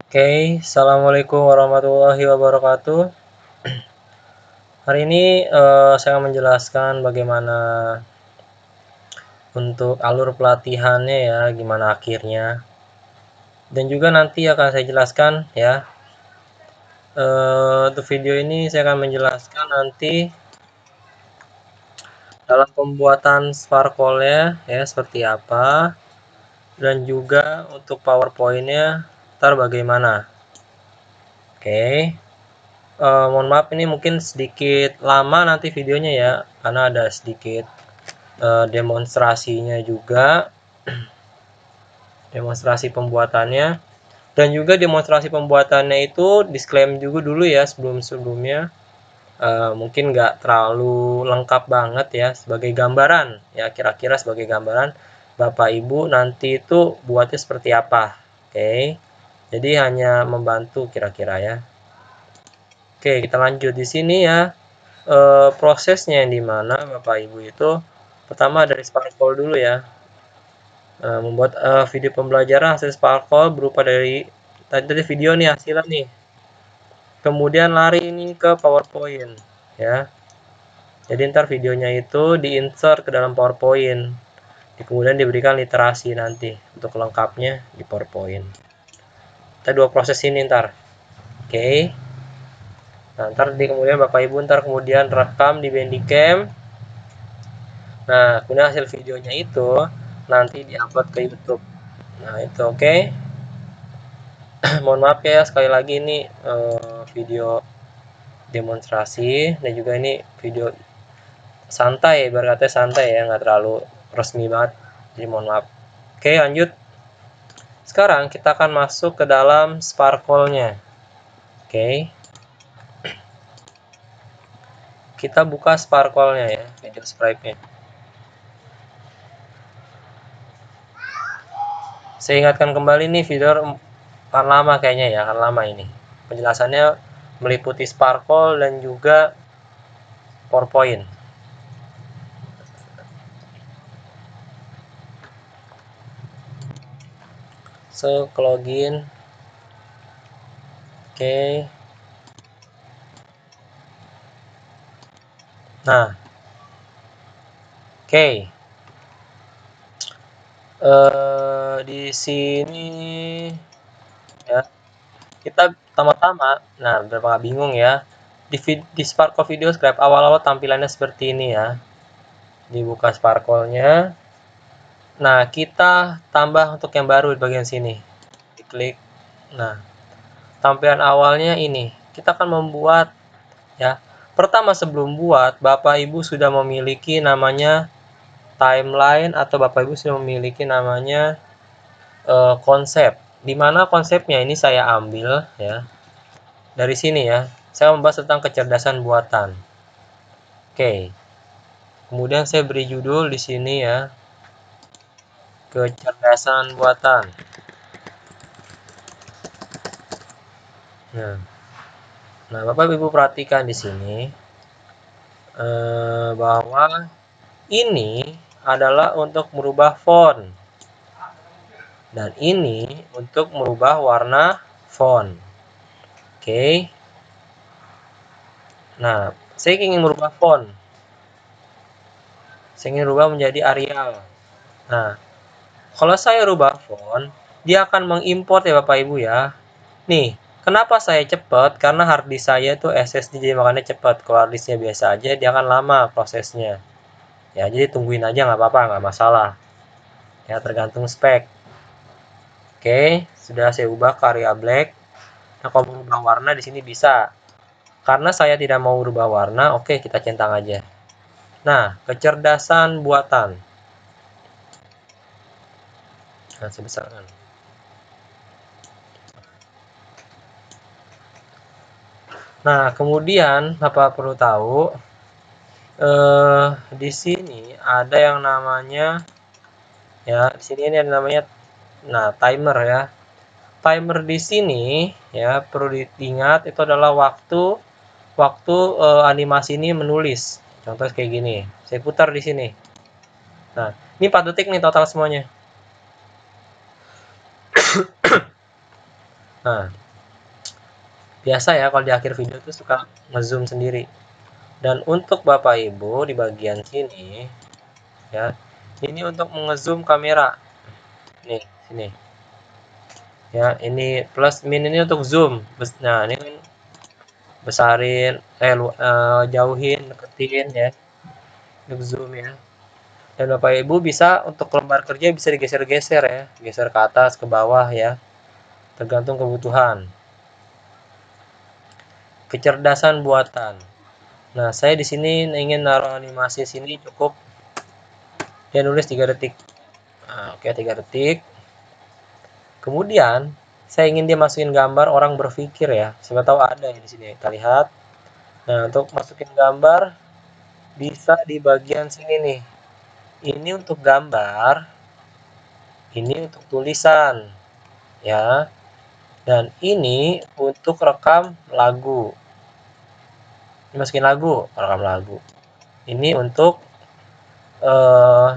Oke, Assalamualaikum warahmatullahi wabarakatuh. Hari ini saya akan menjelaskan bagaimana untuk alur pelatihannya ya, gimana akhirnya. Dan juga nanti akan saya jelaskan ya. Untuk video ini saya akan menjelaskan nanti dalam pembuatan sparkle-nya ya seperti apa. Dan juga untuk PowerPoint-nya ntar bagaimana. Oke. Mohon maaf ini mungkin sedikit lama nanti videonya ya, karena ada sedikit demonstrasinya juga, demonstrasi pembuatannya, dan juga demonstrasi pembuatannya itu disclaimer juga dulu ya sebelumnya, mungkin nggak terlalu lengkap banget ya, sebagai gambaran ya, kira-kira sebagai gambaran Bapak Ibu nanti itu buatnya seperti apa. Oke, jadi hanya membantu kira-kira ya. Oke, kita lanjut di sini ya. Prosesnya yang dimana Bapak Ibu itu pertama dari Sparkle dulu ya, membuat video pembelajaran hasil Sparkle berupa dari tadi video nih hasilnya nih, kemudian lari ini ke PowerPoint ya. Jadi ntar videonya itu diinsert ke dalam PowerPoint, kemudian diberikan literasi nanti untuk lengkapnya di PowerPoint. Kita dua proses ini ntar. Oke. Nah, ntar kemudian Bapak Ibu kemudian rekam di Bandicam. Nah, kemudian hasil videonya itu nanti diupload ke YouTube. Nah, itu oke. Mohon maaf ya sekali lagi ini video demonstrasi dan juga ini video santai, berkata santai ya, nggak terlalu resmi banget. Jadi mohon maaf. Oke, lanjut. Sekarang kita akan masuk ke dalam Sparkle-nya. Oke. Kita buka Sparkle-nya ya, video sprite-nya. Saya ingatkan kembali nih video akan lama kayaknya ya, akan lama ini. Penjelasannya meliputi Sparkle dan juga PowerPoint. So, login. Oke. Nah. Oke. Di sini ya. Kita pertama-tama, nah berapa bingung ya. Di Sparkle Video Scribe awal-awal tampilannya seperti ini ya. Dibuka Sparkle-nya. Nah, kita tambah untuk yang baru di bagian sini. Diklik. Nah, tampilan awalnya ini. Kita akan membuat ya. Pertama sebelum buat, Bapak Ibu sudah memiliki namanya timeline atau Bapak Ibu sudah memiliki namanya konsep. Dimana konsepnya ini saya ambil ya dari sini ya. Saya membahas tentang kecerdasan buatan. Oke. Kemudian saya beri judul di sini ya. Kecerdasan buatan. Nah, Bapak Ibu perhatikan di sini bahwa ini adalah untuk merubah font. Dan ini untuk merubah warna font. Oke. Nah, saya ingin merubah font. Saya ingin rubah menjadi Arial. Nah, kalau saya rubah font, dia akan mengimport ya Bapak Ibu ya. Nih, kenapa saya cepat? Karena harddisk saya itu SSD, jadi makanya cepat. Kalau harddisknya biasa aja, dia akan lama prosesnya. Ya, jadi tungguin aja nggak apa-apa, nggak masalah. Ya, tergantung spek. Oke, sudah saya ubah ke Arial Black. Nah, kalau merubah warna di sini bisa. Karena saya tidak mau berubah warna, oke kita centang aja. Nah, kecerdasan buatan. Nah, sebesarkan. Nah, kemudian Bapak perlu tahu di sini ada yang namanya ya, di sini ini ada namanya timer ya. Timer di sini ya perlu diingat itu adalah waktu animasi ini menulis. Contoh kayak gini. Saya putar di sini. Nah, ini 4 detik nih total semuanya. Nah, biasa ya kalau di akhir video tuh suka ngezoom sendiri. Dan untuk Bapak Ibu di bagian sini ya, ini untuk mengezoom kamera. Nih, sini. Ya, ini plus min ini untuk zoom. Nah, ini kan besarin, jauhin, deketin ya, untuk zoom ya. Dan Bapak Ibu bisa untuk lembar kerja bisa digeser-geser ya, geser ke atas, ke bawah ya, tergantung kebutuhan. Kecerdasan buatan. Nah, saya di sini ingin naruh animasi sini cukup dia nulis 3 detik. Nah, oke, 3 detik. Kemudian saya ingin dia masukin gambar orang berpikir ya. Siapa tahu ada ya di sini. Kita lihat. Nah, untuk masukin gambar bisa di bagian sini nih. Ini untuk gambar, ini untuk tulisan ya. Dan ini untuk rekam lagu. Ini masukin lagu, rekam lagu. Ini untuk eh,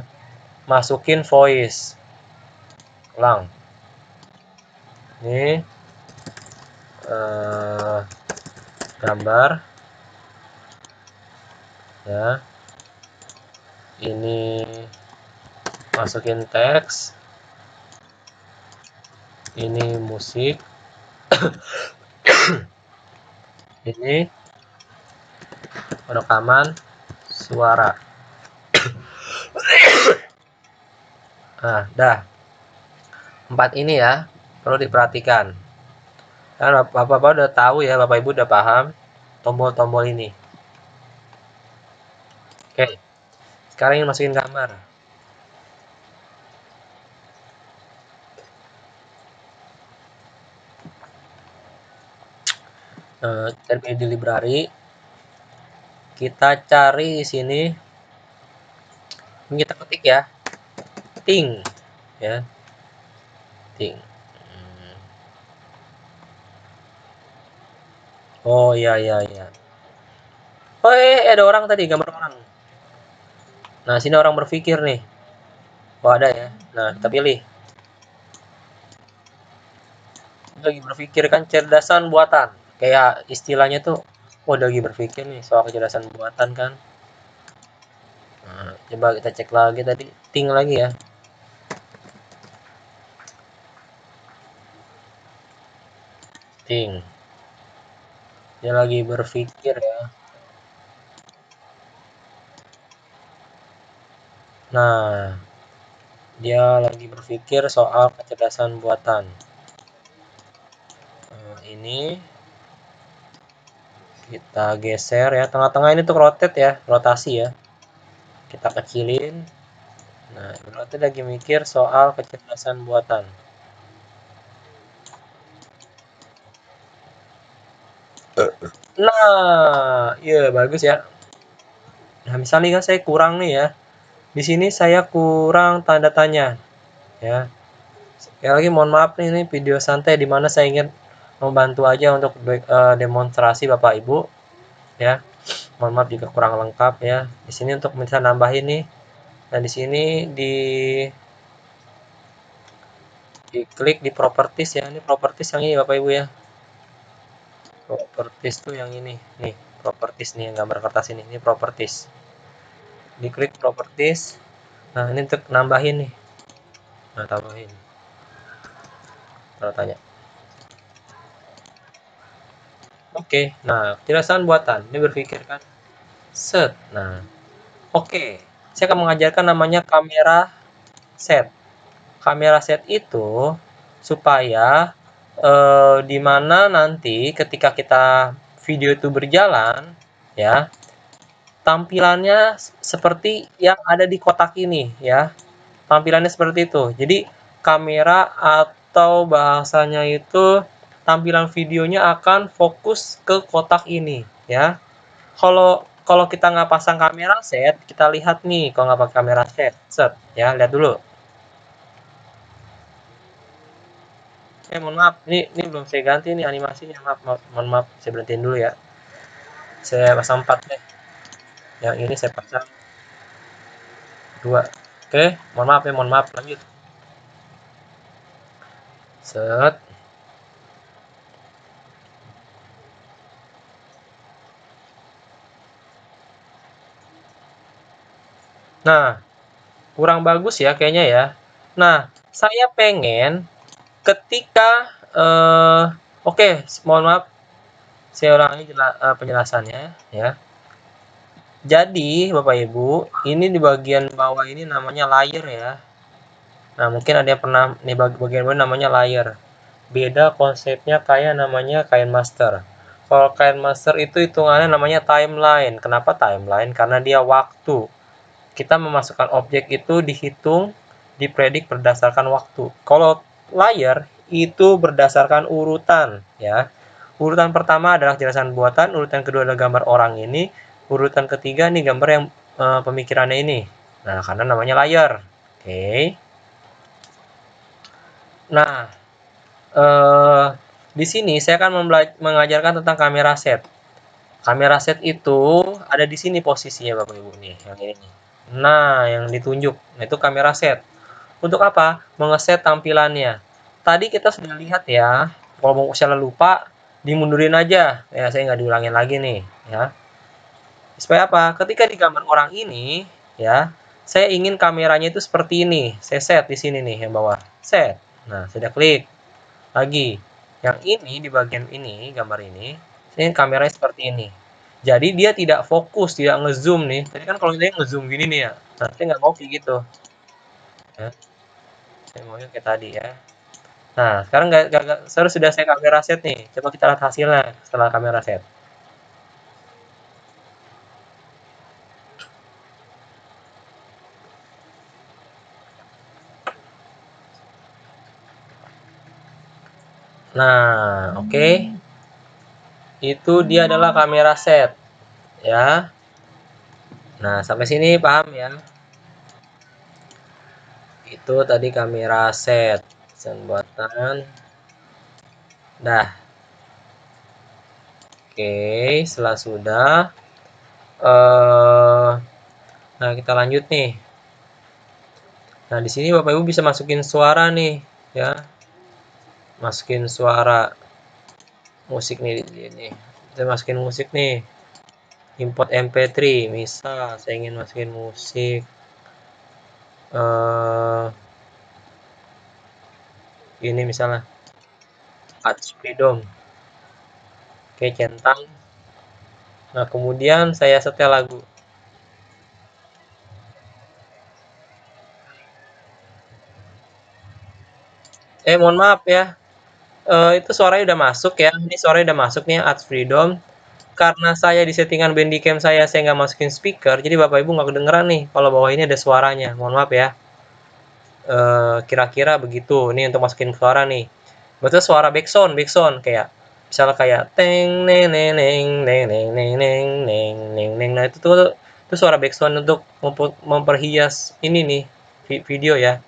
masukin voice. Ulang. Ini gambar ya. Ini masukin teks. Ini musik. Ini rekaman suara. Nah, dah. 4 ini ya perlu diperhatikan. Kan Bapak-bapak udah tahu ya, Bapak Ibu udah paham tombol-tombol ini. Oke, sekarang ini masukin gambar. Cari di library. Kita cari di sini. Ini kita ketik ya. Ting ya. Ting. Oh iya iya iya. Oh ada orang tadi, gambar orang. Nah, sini orang berpikir nih. Oh ada ya. Nah, kita pilih. Lagi berpikir kan cerdasan buatan. Kayak istilahnya tuh, oh lagi berpikir nih soal kecerdasan buatan kan. Nah, coba kita cek lagi tadi. Ting lagi ya. Ting. Dia lagi berpikir ya. Nah, dia lagi berpikir soal kecerdasan buatan. Ini kita geser ya. Tengah-tengah ini tuh rotate ya, rotasi ya. Kita kecilin. Nah, berarti lagi mikir soal kecerdasan buatan. Nah, iya bagus ya. Nah, misalnya kan saya kurang nih ya. Di sini saya kurang tanda tanya ya. Sekali lagi mohon maaf nih, ini video santai di mana saya ingin membantu aja untuk demonstrasi Bapak Ibu ya. Mohon maaf jika kurang lengkap ya. Di sini untuk bisa nambahin nih. Nah, di sini diklik di properties ya. Ini properties yang ini Bapak Ibu ya. Properties tuh yang ini. Nih, properties nih yang gambar kertas ini. Ini properties. Diklik properties. Nah, ini untuk nambahin nih. Nah, tambahin. Tanda tanya. Oke. Nah, kecerdasan buatan. Ini berpikir kan. Set. Nah, oke. Saya akan mengajarkan namanya kamera set. Kamera set itu supaya di mana nanti ketika kita video itu berjalan ya, tampilannya seperti yang ada di kotak ini ya. Tampilannya seperti itu. Jadi kamera atau bahasanya itu tampilan videonya akan fokus ke kotak ini ya. Kalau kalau kita nggak pasang kamera set, kita lihat nih kalau nggak pakai kamera set ya, lihat dulu. Mohon maaf, ini belum saya ganti nih animasinya, maaf, mohon maaf, saya berhentiin dulu ya. Saya pasang 4 deh. Yang ini saya pasang 2. Oke, mohon maaf, lanjut. Set. Nah, kurang bagus ya kayaknya ya. Nah, saya pengen ketika oke, mohon maaf saya ulangi penjelasannya ya. Jadi, Bapak Ibu, ini di bagian bawah ini namanya layer ya. Nah, mungkin ada yang pernah nih bagian bawah namanya layer. Beda konsepnya kayak namanya kain master. Kalau kain master itu hitungannya namanya timeline. Kenapa timeline? Karena dia waktu. Kita memasukkan objek itu dihitung, dipredik berdasarkan waktu. Kalau layer itu berdasarkan urutan ya. Urutan pertama adalah jelasan buatan, urutan kedua adalah gambar orang ini, urutan ketiga nih gambar yang pemikirannya ini. Nah, karena namanya layer. Oke. Nah, eh, di sini saya akan mengajarkan tentang kamera set. Kamera set itu ada di sini posisinya Bapak Ibu nih, yang ini nih. Nah, yang ditunjuk, nah itu kamera set. Untuk apa? Mengeset tampilannya. Tadi kita sudah lihat ya, kalau mau misalnya lupa, dimundurin aja. Ya, saya nggak diulangin lagi nih, ya. Supaya apa? Ketika di gambar orang ini, ya, saya ingin kameranya itu seperti ini. Saya set di sini nih, yang bawah. Set. Nah, sudah klik. Lagi. Yang ini, di bagian ini, gambar ini, saya ingin kameranya seperti ini. Jadi dia tidak fokus, tidak ngezoom nih. Tadi kan kalau dia ngezoom gini nih ya. Nah, saya nggak mau kayak gitu. Ya. Saya mau kayak tadi ya. Nah, sekarang sudah saya kamera set nih. Coba kita lihat hasilnya setelah kamera set. Nah, oke. Itu dia adalah kamera set, ya. Nah, sampai sini paham ya? Itu tadi kamera set. Desain buatan. Dah. Oke, setelah sudah eh nah kita lanjut nih. Nah, di sini Bapak Ibu bisa masukin suara nih, ya. Masukin suara musik nih di sini. Saya masukin musik nih. Import MP3, misal saya ingin masukin musik ini misalnya Arts Freedom. Oke, centang. Nah, kemudian saya setel lagu. Mohon maaf ya. Itu suaranya udah masuk ya. Ini suaranya udah masuk nih Arts Freedom. Karena saya di settingan Bandicam saya nggak masukin speaker, jadi Bapak Ibu nggak kedengeran nih kalau bawah ini ada suaranya. Mohon maaf ya. Kira-kira begitu. Ini untuk masukin suara nih. Betul suara backsound, backsound kayak misalnya kayak teng neng neng neng neng neng neng neng neng neng neng. Nah, itu suara backsound untuk memperhias ini nih video ya.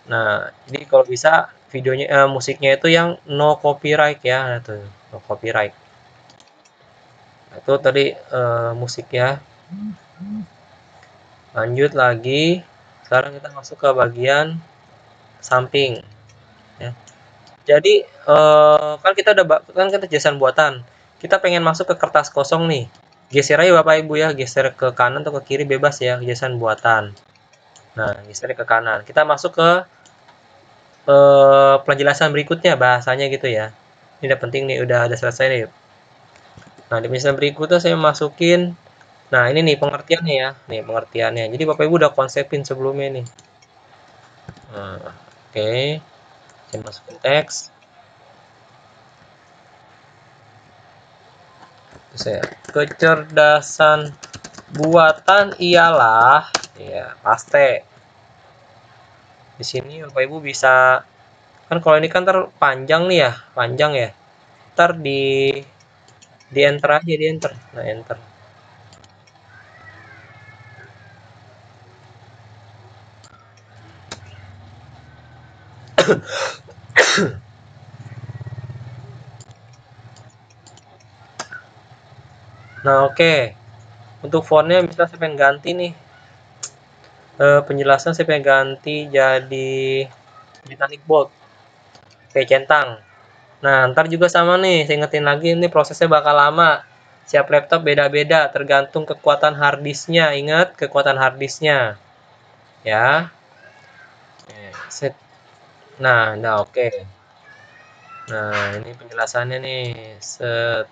Nah, jadi kalau bisa videonya musiknya itu yang no copyright ya. Nah, tuh, no copyright. Nah, itu tadi musik ya. Lanjut lagi. Sekarang kita masuk ke bagian samping ya. Jadi kan kita udah kan kita jelasan buatan. Kita pengen masuk ke kertas kosong nih. Geser aja Bapak Ibu ya, geser ke kanan atau ke kiri bebas ya, jelasan buatan. Nah, geser ke kanan. Kita masuk ke penjelasan berikutnya bahasanya gitu ya. Ini udah penting nih, udah ada selesai nih. Nah, di penjelasan berikutnya saya masukin. Nah, ini nih pengertiannya ya. Nih pengertiannya. Jadi Bapak Ibu udah konsepin sebelumnya nih. Nah, oke. Saya masukin teks. Saya kecerdasan buatan ialah ya paste. Di sini Bapak Ibu bisa kan kalau ini kan terpanjang nih ya, panjang ya. Ntar di enter aja di enter. Nah, enter. Nah, oke. Untuk fontnya bisa saya pengen ganti nih. Penjelasan saya pengen ganti jadi Britannic Bold kayak centang. Nah, ntar juga sama nih, saya ingetin lagi ini prosesnya bakal lama. Siap laptop beda-beda, tergantung kekuatan harddisknya. Ingat kekuatan harddisknya, ya. Set. Nah, oke. Nah, ini penjelasannya nih. Set.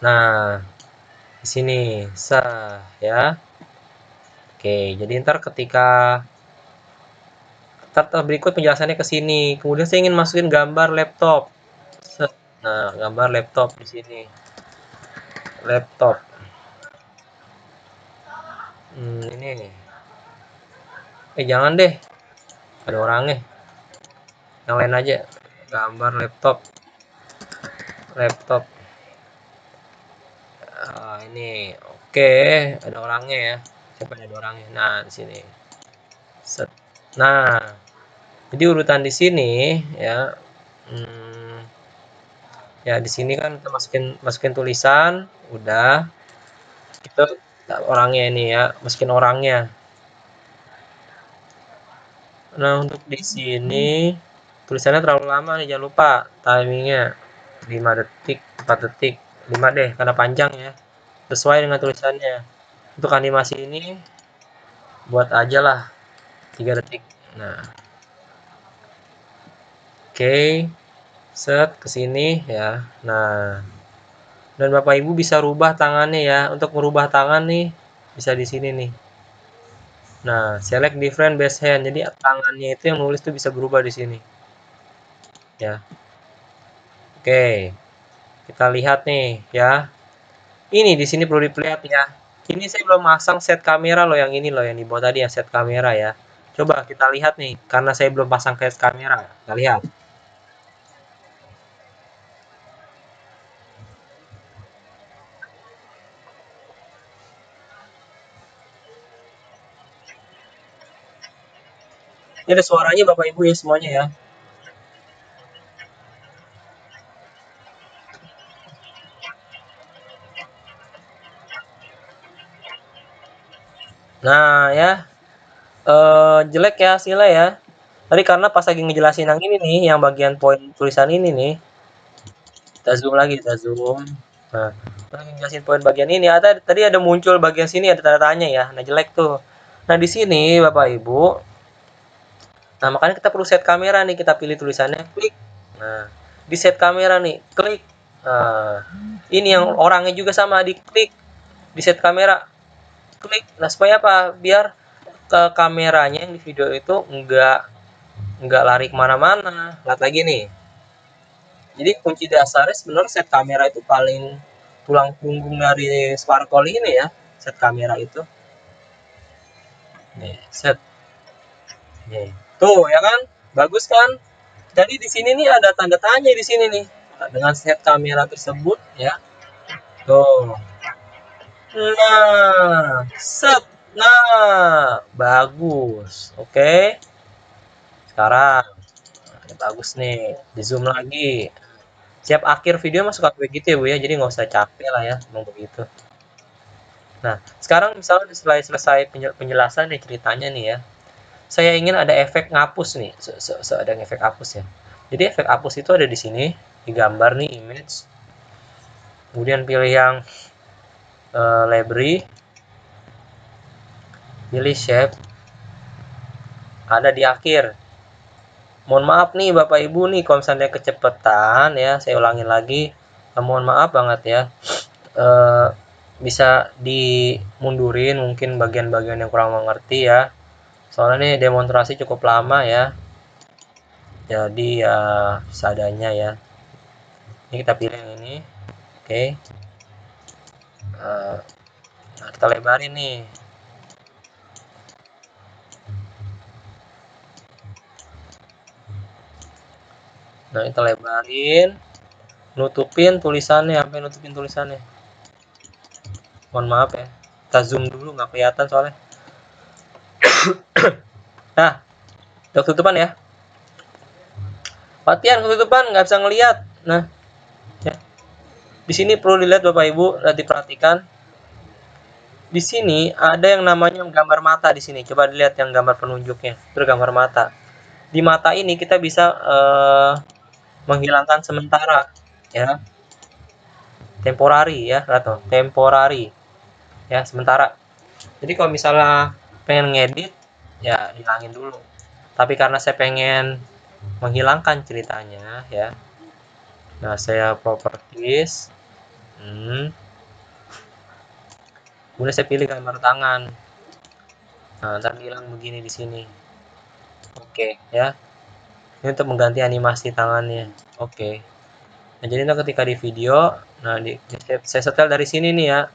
Nah, di sini sah ya. Oke, jadi ntar ketika berikut penjelasannya ke sini. Kemudian saya ingin masukin gambar laptop. Set. Nah, gambar laptop di sini. Laptop. Ini. Jangan deh. Ada orangnya. Yang lain aja. Gambar laptop. Laptop. Ini. Oke, ada orangnya ya. Siapa ada orangnya? Nah, di sini. Set. Nah, jadi urutan di sini ya. Hmm, ya di sini kan kita masukin tulisan, udah. Itu orangnya ini ya, masukin orangnya. Nah, untuk di sini tulisannya terlalu lama nih, jangan lupa timingnya 5 detik, 4 detik, 5 deh karena panjang ya. Sesuai dengan tulisannya. Untuk animasi ini buat aja lah 3 detik. Nah, oke. Set ke sini ya. Nah, dan Bapak Ibu bisa rubah tangannya ya. Untuk merubah tangan nih bisa di sini nih. Nah, select different base hand. Jadi tangannya itu yang nulis tuh bisa berubah di sini. Ya. Oke. Kita lihat nih ya. Ini di sini perlu dilihat ya. Ini saya belum masang set kamera loh, yang ini loh yang di bawah tadi ya, set kamera ya. Coba kita lihat nih, karena saya belum pasang set kamera. Kita lihat. Ini ada suaranya Bapak Ibu ya semuanya ya. Nah ya, jelek ya hasilnya ya. Tadi karena pas lagi ngejelasin yang ini nih, yang bagian poin tulisan ini nih, kita zoom. Nah, pas lagi ngejelasin poin bagian ini, tadi ada muncul bagian sini ada tanda tanya ya. Nah, jelek tuh. Nah, di sini Bapak Ibu, nah makanya kita perlu set kamera nih, kita pilih tulisannya, klik. Nah, di set kamera nih, klik. Nah, ini yang orangnya juga sama, diklik. Di set kamera, klik. Nah, supaya apa? Biar ke kameranya yang di video itu nggak lari kemana-mana. Lihat lagi nih. Jadi kunci dasarnya sebenarnya set kamera itu paling tulang punggung dari Sparkle ini ya, set kamera itu. Nih, set. Nih. Tuh ya kan? Bagus kan? Jadi di sini nih ada tanda tanya di sini nih. Dengan set kamera tersebut ya. Tuh. Nah, set. Nah, bagus. Oke. Sekarang bagus nih. Di zoom lagi. Siap akhir video masuk suka begitu ya Bu ya. Jadi nggak usah capek lah ya. Memang begitu. Nah, sekarang misalnya setelah selesai penjelasan nih ceritanya nih ya. Saya ingin ada efek ngapus nih. Ada efek hapus ya. Jadi efek hapus itu ada di sini. Di gambar nih image. Kemudian pilih yang library. Pilih shape. Ada di akhir. Mohon maaf nih Bapak Ibu nih kalau misalnya kecepatan ya. Saya ulangin lagi. Mohon maaf banget ya. Eh, bisa dimundurin mungkin bagian-bagian yang kurang mengerti ya. Soalnya ini demonstrasi cukup lama ya. Jadi ya seadanya ya. Ini kita pilih yang ini. Oke. Nah, kita lebarin nih. Nah, kita lebarin. Nutupin tulisannya. Sampai nutupin tulisannya. Mohon maaf ya. Kita zoom dulu. Nggak kelihatan soalnya. Nah, udah ketutupan ya. Latihan ketutupan. Nggak bisa ngelihat. Nah, ya. Di sini perlu dilihat Bapak Ibu. Dan diperhatikan. Di sini ada yang namanya gambar mata di sini. Coba dilihat yang gambar penunjuknya. Itu gambar mata. di mata ini kita bisa menghilangkan sementara ya, temporary ya, atau temporary ya, sementara. Jadi kalau misalnya pengen ngedit ya hilangin dulu, tapi karena saya pengen menghilangkan ceritanya ya, nah saya properties, kemudian saya pilih gambar tangan. Nah ntar hilang begini di sini. Oke ya, ini untuk mengganti animasi tangannya. Oke. Nah jadi nanti ketika di video, nah saya setel dari sini nih ya.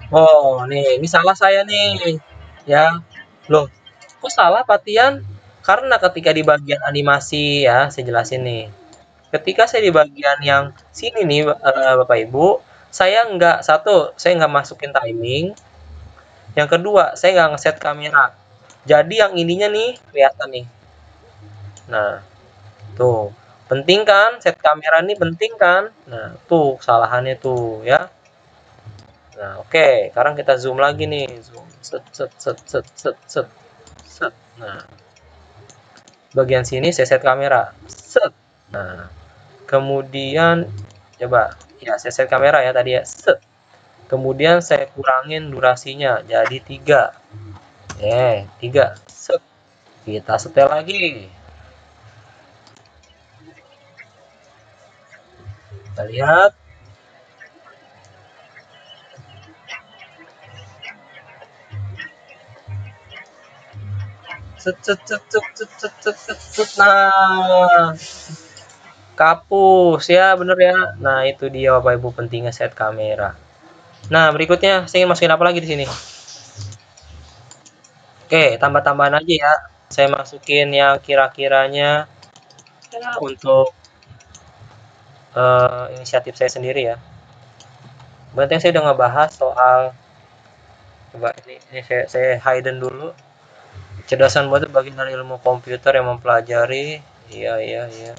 Oh, nih, ini salah saya nih. Ya. Loh, kok salah Patian? Karena ketika di bagian animasi ya, saya jelasin nih. Ketika saya di bagian yang sini nih, Bapak Ibu, saya nggak masukin timing. Yang kedua, saya nggak ngeset kamera. Jadi yang ininya nih kelihatan nih. Nah, tuh. Penting kan? Set kamera nih penting kan? Nah, tuh kesalahannya tuh ya. Nah, oke. Sekarang kita zoom lagi nih. Zoom. Set, set, set, set, set, set, set. Nah, bagian sini saya set kamera. Set. Nah, kemudian coba. Ya, saya set kamera ya tadi ya. Set. Kemudian saya kurangin durasinya jadi 3. 3. Set. Kita setel lagi. Kita lihat. Set, set, set, set, set, set, set, set, set. Nah, kapus ya, bener ya. Nah, itu dia Bapak Ibu pentingnya set kamera. Nah, berikutnya saya ingin masukin apa lagi di sini? Oke, tambah-tambahan aja ya. Saya masukin yang kira-kiranya ya, untuk inisiatif saya sendiri ya. Berarti saya udah ngebahas soal, coba ini saya hidden dulu. Kecerdasan buatan bagian dari ilmu komputer yang mempelajari. Iya, iya, iya.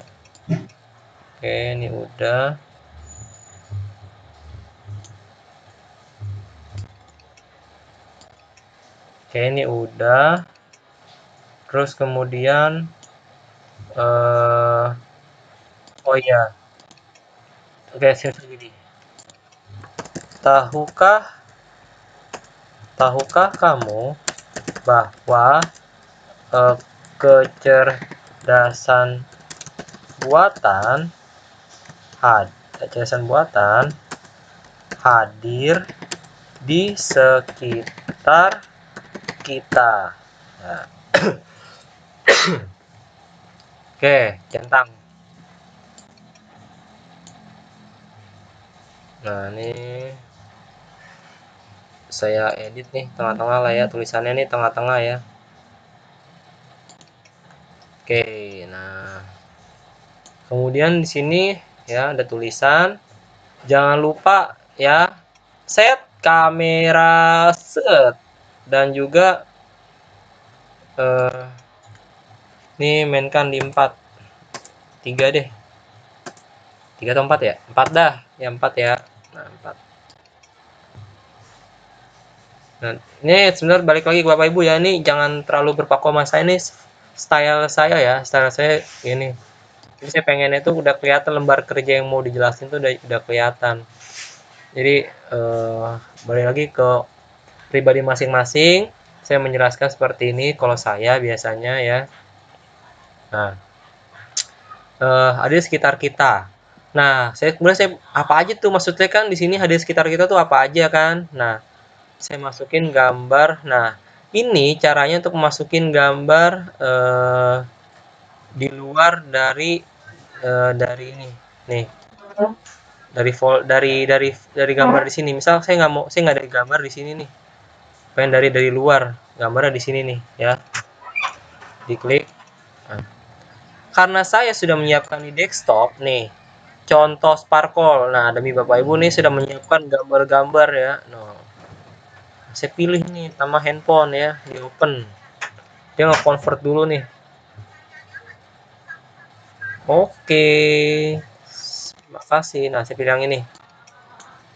Oke, ini udah. Oke, ini udah. Terus kemudian oh iya. Oke, saya gini. Tahukah tahukah kamu bahwa eh, kecerdasan buatan kecerdasan buatan hadir di sekitar kita. Nah, oke, centang. Nah, ini saya edit nih tengah-tengah lah ya, tulisannya nih tengah-tengah ya. Oke, nah kemudian di sini ya ada tulisan. Jangan lupa ya, set kamera set, dan juga ini mainkan di 4. 3 deh. 3 atau 4 ya? 4 dah. Ya 4 ya. Nah, 4. Nah, ini sebenarnya balik lagi ke Bapak Ibu ya, ini jangan terlalu berpaku sama saya, ini style saya ya, style saya ini. Jadi saya pengennya itu udah kelihatan lembar kerja yang mau dijelasin tuh udah kelihatan. Jadi balik lagi ke pribadi masing-masing. Saya menjelaskan seperti ini kalau saya biasanya ya. Nah, ada di sekitar kita. Nah, kemudian saya apa aja tuh maksudnya kan di sini ada di sekitar kita tuh apa aja kan? Nah, saya masukin gambar. Nah, ini caranya untuk masukin gambar di luar dari ini. Nih, dari gambar di sini. Misal saya nggak ada gambar di sini nih. Pengen dari luar, gambarnya di sini nih ya. Diklik. Nah, karena saya sudah menyiapkan di desktop nih, contoh Sparkle. Nah, demi Bapak Ibu nih sudah menyiapkan gambar-gambar ya. Nah, saya pilih nih sama handphone ya, di open. Dia nge-convert dulu nih. Oke, makasih. Nah, saya pilih yang ini.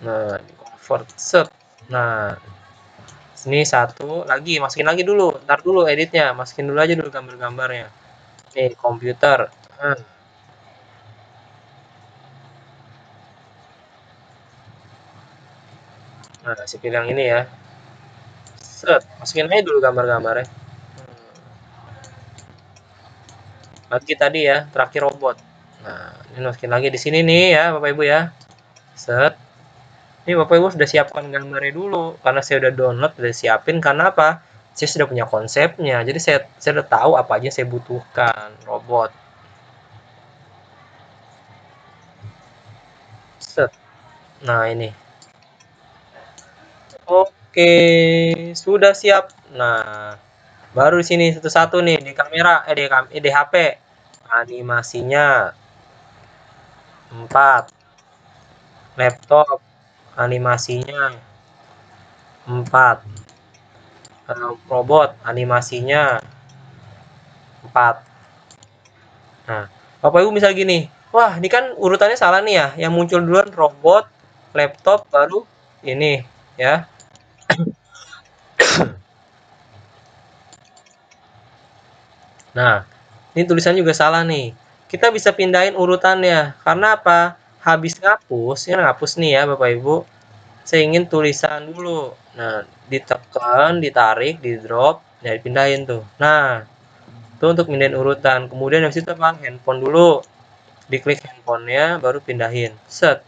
Nah, convert set. Nah, ini satu lagi, masukin lagi dulu. Ntar dulu editnya, masukin dulu aja dulu gambar-gambarnya. Nih, komputer. Nah, saya pilih yang ini ya. Set, masukin aja dulu gambar-gambarnya. Lagi tadi ya, terakhir robot. Nah, ini masukin lagi di sini nih ya, Bapak Ibu ya. Set. Ini Bapak Ibu sudah siapkan gambarnya dulu karena saya udah download, udah siapin karena apa? Saya sudah punya konsepnya. Jadi saya udah tahu apa aja saya butuhkan robot. Set. Nah, ini. Oke, sudah siap. Nah, baru di sini satu-satu nih di kamera di HP. Animasinya 4, laptop animasinya 4, robot animasinya 4. Nah, Bapak Ibu misal gini, wah ini kan urutannya salah nih ya, yang muncul duluan robot, laptop, baru ini ya. Nah, ini tulisan juga salah nih. Kita bisa pindahin urutannya, karena apa? Habis ngapus, ya ngapus nih ya Bapak Ibu, saya ingin tulisan dulu. Nah, ditekan, ditarik, di drop, ya dipindahin tuh. Nah, itu untuk pindahin urutan. Kemudian habis itu apa? Handphone dulu. Diklik handphonenya, baru pindahin. Set.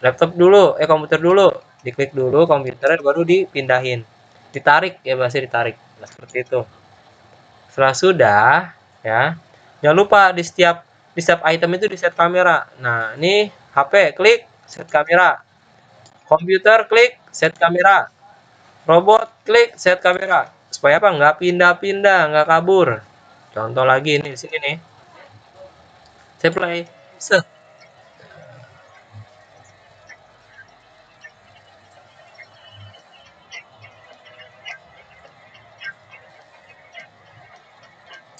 Laptop dulu, komputer dulu. Diklik dulu komputernya, baru dipindahin. Ditarik, ya bahasa ditarik. Nah, seperti itu. Setelah sudah, ya, jangan lupa di setiap item itu di set kamera. Nah, ini HP, klik set kamera. Komputer, klik set kamera. Robot, klik set kamera. Supaya apa? Nggak pindah-pindah, nggak kabur. Contoh lagi ini di sini nih. Saya play. Set.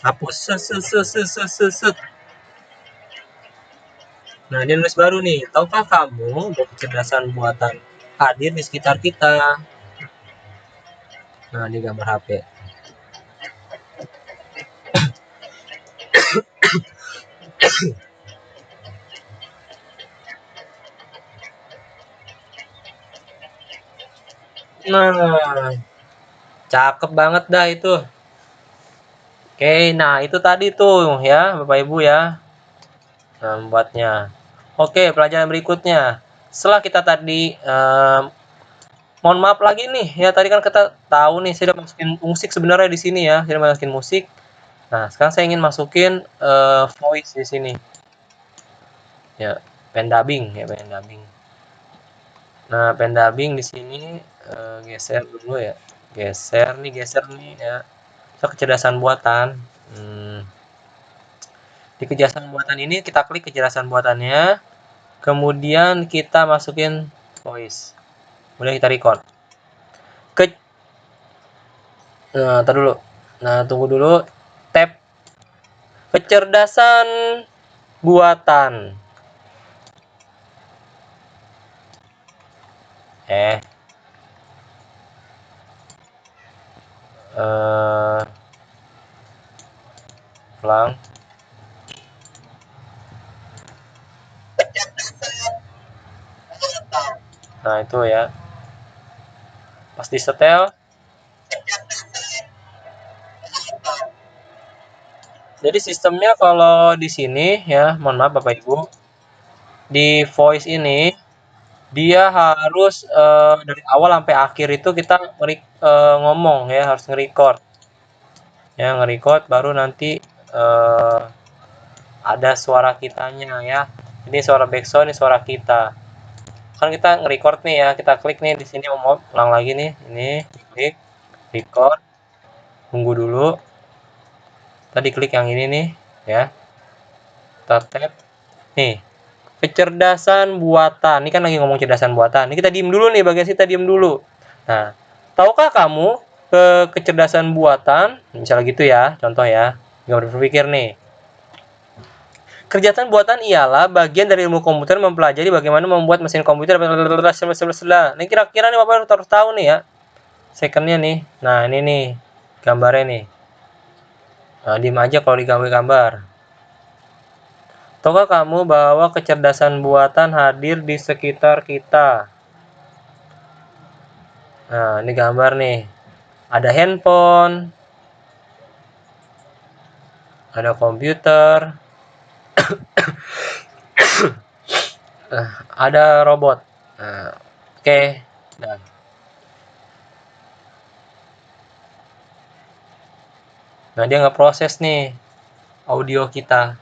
Hapus. Set, set, set, set, set, set, set. Nah, dia nulis baru nih. Tahukah kamu bahwa kecerdasan buatan hadir di sekitar kita? Nah, di gambar HP. Nah, cakep banget dah itu. Oke, nah itu tadi tuh ya, Bapak Ibu ya. Nah, membuatnya. Oke, pelajaran berikutnya. Setelah kita tadi, mohon maaf lagi nih, ya tadi kan kita tahu nih, saya udah masukin musik sebenarnya di sini ya, saya udah masukin musik. Nah, sekarang saya ingin masukin voice di sini. Ya, pen dubbing ya, pen dubbing. Nah, pen dubbing di sini geser dulu ya. Geser nih ya. Ke kecerdasan buatan. Hmm, di kecerdasan buatan ini kita klik kecerdasan buatannya, kemudian kita masukin voice. Kemudian kita record. Ke Nah, dulu. Nah, tunggu dulu. Tab kecerdasan buatan. Eh, eh, ulang. Nah, itu ya. Pas di setel. Jadi sistemnya kalau di sini ya, mohon maaf Bapak Ibu, di voice ini dia harus dari awal sampai akhir itu kita ngomong ya, harus nge-record. Ya, nge-record baru nanti ada suara kitanya ya. Ini suara backsound, ini suara kita. Kan kita nge-record nih ya, kita klik nih di sini mau ulang lagi nih. Ini klik record, tunggu dulu. Tadi klik yang ini nih ya. Kita tap. Nih, kecerdasan buatan. Ini kan lagi ngomong kecerdasan buatan. Ini kita diem dulu nih, bagian kita diem dulu. Nah, tahukah kamu kecerdasan buatan, misalnya gitu ya, contoh ya, nggak berpikir nih. Kegiatan buatan ialah bagian dari ilmu komputer mempelajari bagaimana membuat mesin komputer. Nah, kira-kira nih Bapak harus tahu nih ya. Secondnya nih. Nah, ini nih gambarnya nih. Nah, diem aja kalau digambar. Tahukah kamu bahwa kecerdasan buatan hadir di sekitar kita? Nah, ini gambar nih. Ada handphone, ada komputer, ada robot. Nah, oke. Nah, nah, dia ngeproses nih audio kita.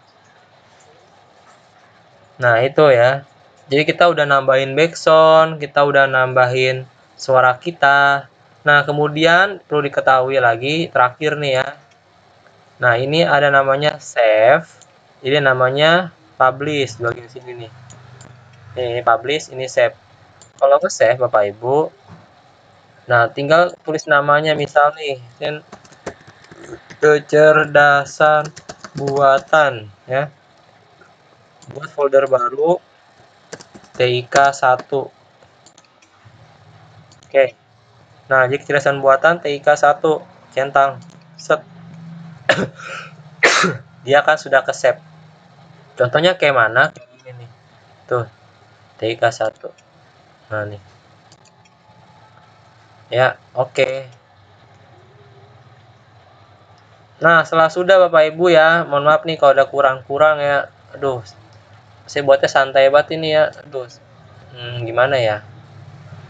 Nah, itu ya. Jadi kita udah nambahin backsound, kita udah nambahin suara kita. Nah, kemudian perlu diketahui lagi terakhir nih ya. Nah, ini ada namanya save. Ini namanya publish di bagian sini nih. Ini publish, ini save. Kalau nge-save Bapak Ibu, nah tinggal tulis namanya misal nih, kecerdasan buatan ya. Buat folder baru TIK 1. Oke. Nah, jadi kecerdasan buatan TIK 1 centang. Set. Dia kan sudah ke save. Contohnya kayak mana? Kayak gini nih. Tuh, TIK 1. Nah, nih. Ya, oke. Nah, setelah sudah Bapak Ibu ya, mohon maaf nih kalau ada kurang-kurang ya. Aduh, saya buatnya santai banget ini ya. Aduh, gimana ya?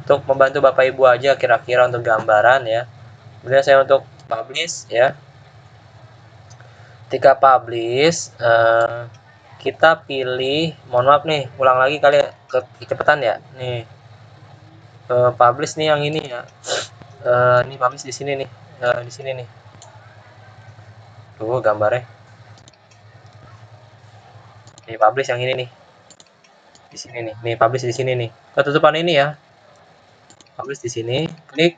Untuk membantu Bapak Ibu aja kira-kira untuk gambaran ya. Kemudian saya untuk publish ya. Ketika publish, kita pilih, mohon maaf nih, ulang lagi kali ya, kecepatan ya. Nih, publish nih yang ini ya. Ini publish di sini nih, di sini nih. Tuh gambarnya. Nih publish yang ini nih. Di sini nih. Nih publish di sini nih. Ketutupan ini ya. Publish di sini, klik.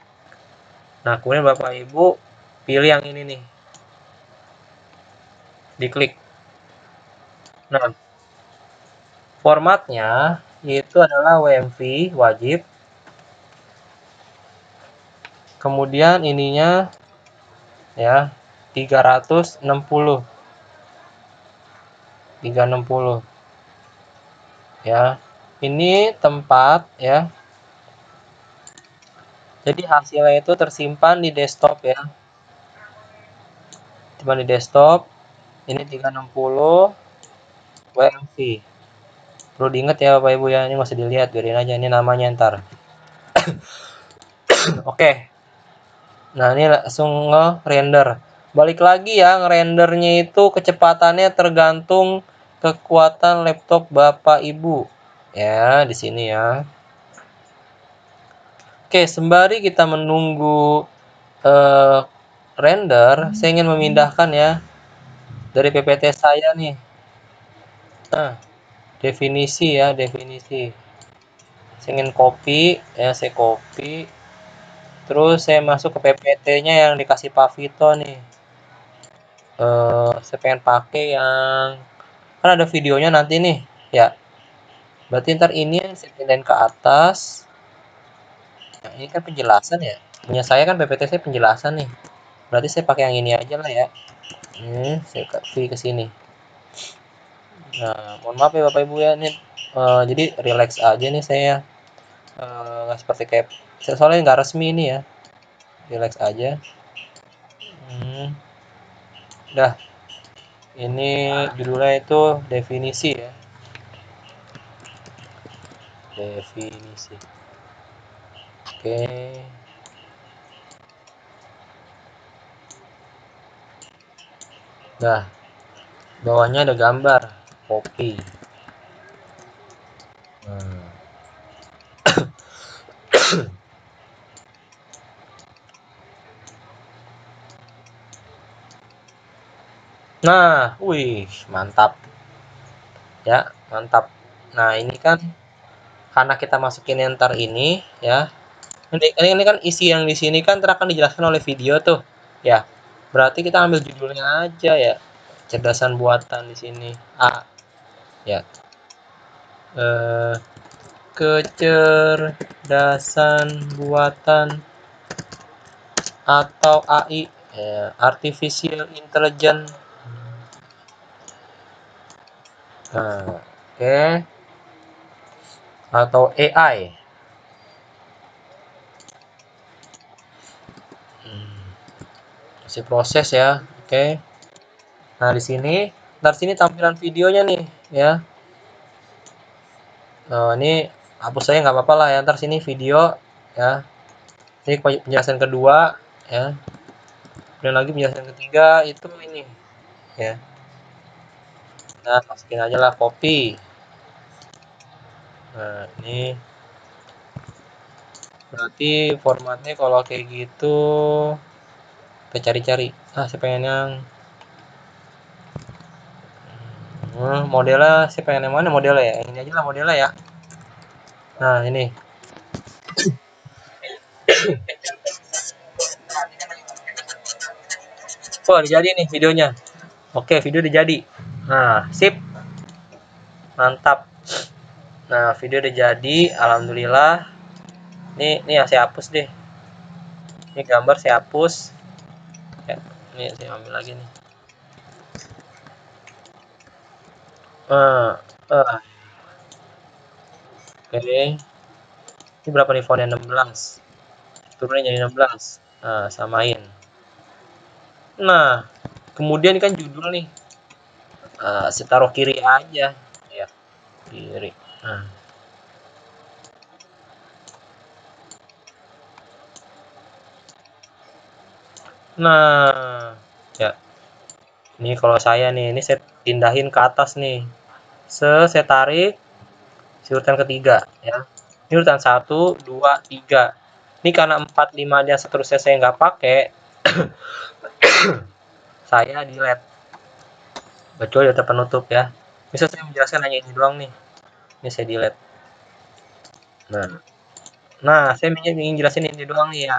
Nah, kemudian Bapak Ibu pilih yang ini nih. Diklik. Nah, formatnya itu adalah WMV wajib. Kemudian ininya ya 360 ya. Ini tempat ya. Jadi hasilnya itu tersimpan di desktop ya. Simpan di desktop. Ini 360 WMV. Perlu diingat ya Bapak Ibu ya, ini masih dilihat, biarin aja ini namanya ntar. Oke. Nah, ini langsung nge-render. Balik lagi ya, ngerendernya itu kecepatannya tergantung kekuatan laptop Bapak Ibu. Ya, di sini ya. Oke, sembari kita menunggu render, saya ingin memindahkan ya dari PPT saya nih. Nah, definisi ya, definisi. Saya ingin copy, ya saya copy. Terus saya masuk ke PPT-nya yang dikasih Pak Vito nih. Saya pengen pakai yang kan ada videonya nanti nih, ya. Berarti ntar ini saya pindahin ke atas. Nah, ini kan penjelasan ya. Punya saya kan PPT saya penjelasan nih. Berarti saya pakai yang ini aja lah ya. Ini saya copy ke sini. Nah, mohon maaf ya Bapak Ibu ya, nih jadi relax aja nih saya. Nggak seperti kayak soalnya nggak resmi ini ya. Relax aja. Dah, ini judulnya itu definisi ya. Definisi. Oke. Nah, bawahnya ada gambar kopi. Nah, wih, mantap. Ya, mantap. Nah, ini kan karena kita masukin enter ini ya. Ini kan isi yang di sini kan akan dijelaskan oleh video tuh. Ya. Berarti kita ambil judulnya aja ya. Cerdasan buatan di sini. A. ya. Kecerdasan buatan atau AI, ya, artificial intelligence. Nah, oke. Atau AI. Masih proses ya. Oke. Nah, di sini, ntar sini tampilan videonya nih, ya. Ini hapus saya nggak apa-apa lah ya. Ntar sini video, ya. Ini penjelasan kedua, ya. Dan lagi penjelasan ketiga itu ini, ya. Nah, masukin aja lah copy. Nah, ini berarti formatnya kalau kayak gitu kita cari-cari. Saya pengen yang modelnya, saya pengen yang mana modelnya ya? Ini aja lah modelnya ya. Nah, ini. Wah, udah jadi nih videonya. Oke, video udah jadi. Nah, sip. Mantap. Nah, video udah jadi, alhamdulillah. Ini yang saya hapus deh. Ini gambar saya hapus. Ya, ini saya ambil lagi nih. Oke. Ini berapa nih fontnya? 16. Turunnya jadi 16. Nah, samain. Nah, kemudian kan judul nih. Saya taruh kiri aja. Ya, kiri. Nah, ya. Ini kalau saya nih, ini saya pindahin ke atas nih. Saya tarik, urutan ketiga, ya. Ini urutan 1, 2, 3. Ini karena 4, 5 dan seterusnya saya nggak pakai, saya delete. Kecuali data penutup ya. Bisa saya menjelaskan hanya ini doang nih. Ini saya delete. Nah, saya ingin jelasin ini doang nih ya.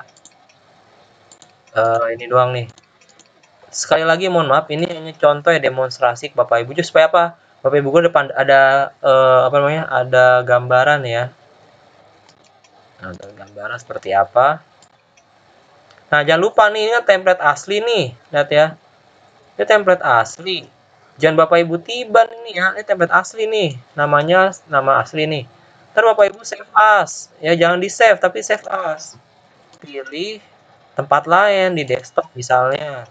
Ini doang nih. Sekali lagi mohon maaf, ini hanya contoh ya, demonstrasi ke Bapak Ibu. Supaya apa? Bapak Ibu depan ada apa namanya? Ada gambaran ya. Nah, ada gambaran seperti apa. Nah, jangan lupa nih, ini kan template asli nih. Lihat ya. Ini template asli. Jangan Bapak Ibu tiban ini ya. Ini template asli nih. Namanya nama asli nih. Ntar Bapak Ibu save as. Ya, jangan di save tapi save as. Pilih tempat lain di desktop misalnya.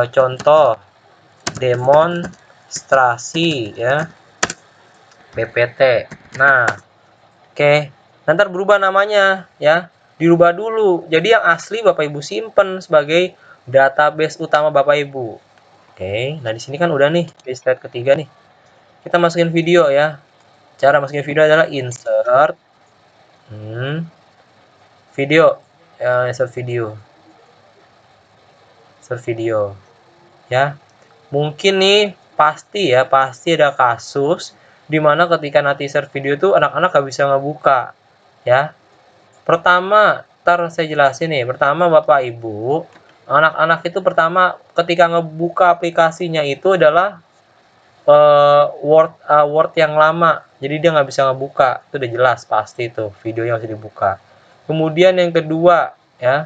Contoh demonstrasi ya. PPT. Nah, oke. Nanti berubah namanya ya. Dirubah dulu. Jadi yang asli Bapak Ibu simpen sebagai database utama Bapak Ibu. Oke. Nah, di sini kan udah nih di slide ketiga nih. Kita masukin video ya. Cara masukin video adalah insert video. Insert video. Insert video. Ya. Mungkin nih pasti ada kasus dimana ketika nanti insert video tuh anak-anak gak bisa ngebuka ya. Pertama, ntar saya jelasin nih. Pertama, Bapak Ibu, anak-anak itu pertama ketika ngebuka aplikasinya itu adalah Word yang lama. Jadi dia nggak bisa ngebuka. Itu udah jelas pasti itu videonya harus dibuka. Kemudian yang kedua, ya,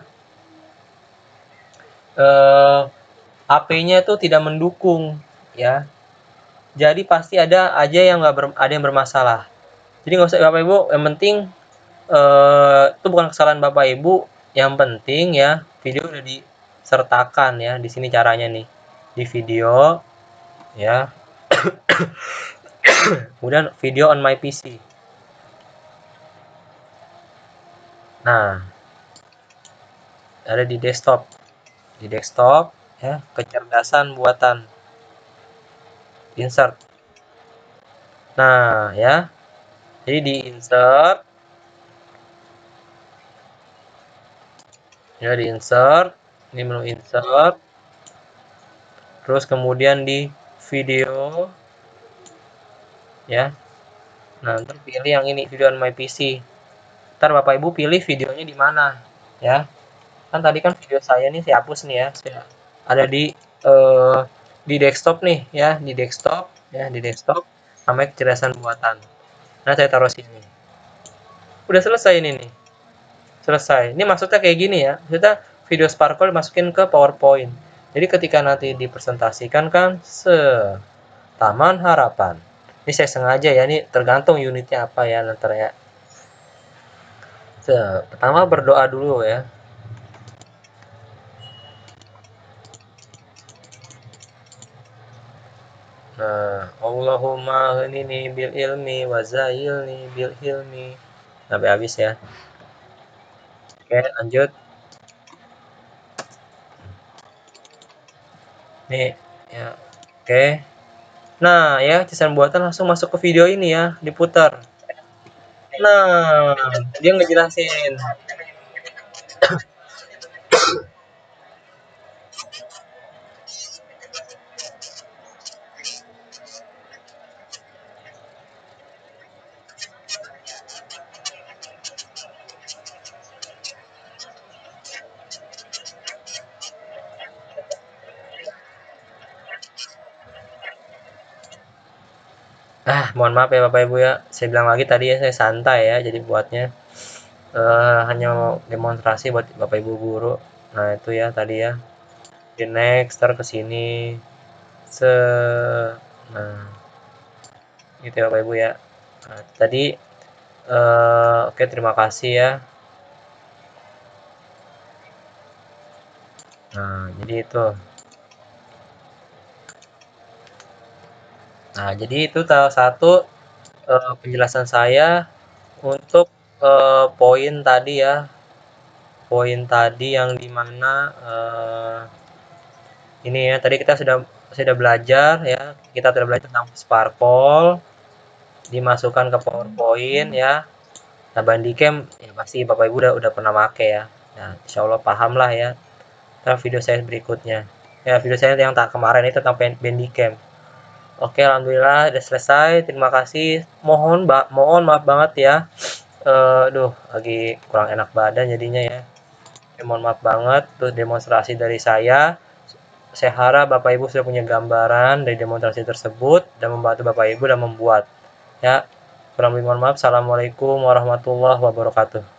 HP-nya itu tidak mendukung, ya. Jadi pasti ada aja yang ada yang bermasalah. Jadi nggak usah Bapak Ibu. Yang penting itu bukan kesalahan Bapak Ibu, yang penting ya video udah disertakan ya. Di sini caranya nih. Di video ya. Kemudian video on my PC. Nah, ada di desktop. Di desktop ya, kecerdasan buatan. Insert. Nah, ya. Jadi di insert ya, di insert. Ini menu insert. Terus kemudian di video ya. Nah, ntar pilih yang ini, video on my PC. Ntar Bapak Ibu pilih videonya di mana ya. Kan tadi kan video saya nih saya hapus nih ya. Saya ada di desktop nih ya, di desktop ya, di desktop. namanya kecerdasan buatan. Nah, saya taruh sini. Udah selesai ini nih. Selesai. Ini maksudnya kayak gini ya. Maksudnya video Sparkle masukin ke PowerPoint. Jadi ketika nanti dipresentasikan kan Taman Harapan. Ini saya sengaja ya, ini tergantung unitnya apa ya nanti ya. Pertama berdoa dulu ya. Nah, Allahumma ghnini bil ilmi wa zailni bil hilmi. Sampai habis ya. Oke, lanjut. Nih, ya. Oke. Nah, ya, desain buatan langsung masuk ke video ini ya, diputar. Nah, dia ngejelasin. Mohon maaf ya Bapak Ibu ya. Saya bilang lagi tadi ya, saya santai ya, jadi buatnya hanya demonstrasi buat Bapak Ibu guru. Nah, itu ya tadi ya. Di next, ntar ke sini. Se Nah, gitu ya Bapak Ibu ya. Nah, tadi oke, terima kasih ya. Nah, jadi itu. Nah, jadi itu salah satu penjelasan saya untuk poin tadi ya. Poin tadi yang dimana ini ya, tadi kita sudah belajar ya. Kita sudah belajar tentang Sparkle, dimasukkan ke PowerPoint ya. Nah, Bandicam ya pasti Bapak Ibu udah pernah make ya. Nah, insya Allah paham lah ya. Ntar video saya berikutnya. Ya, video saya yang tak kemarin itu tentang Bandicam. Oke, alhamdulillah udah selesai. Terima kasih. Mohon maaf banget ya. Lagi kurang enak badan jadinya ya. Mohon maaf banget. Terus demonstrasi dari saya. Saya harap Bapak Ibu sudah punya gambaran dari demonstrasi tersebut dan membantu Bapak Ibu dalam membuat. Ya, kurang lebih mohon maaf. Assalamualaikum warahmatullahi wabarakatuh.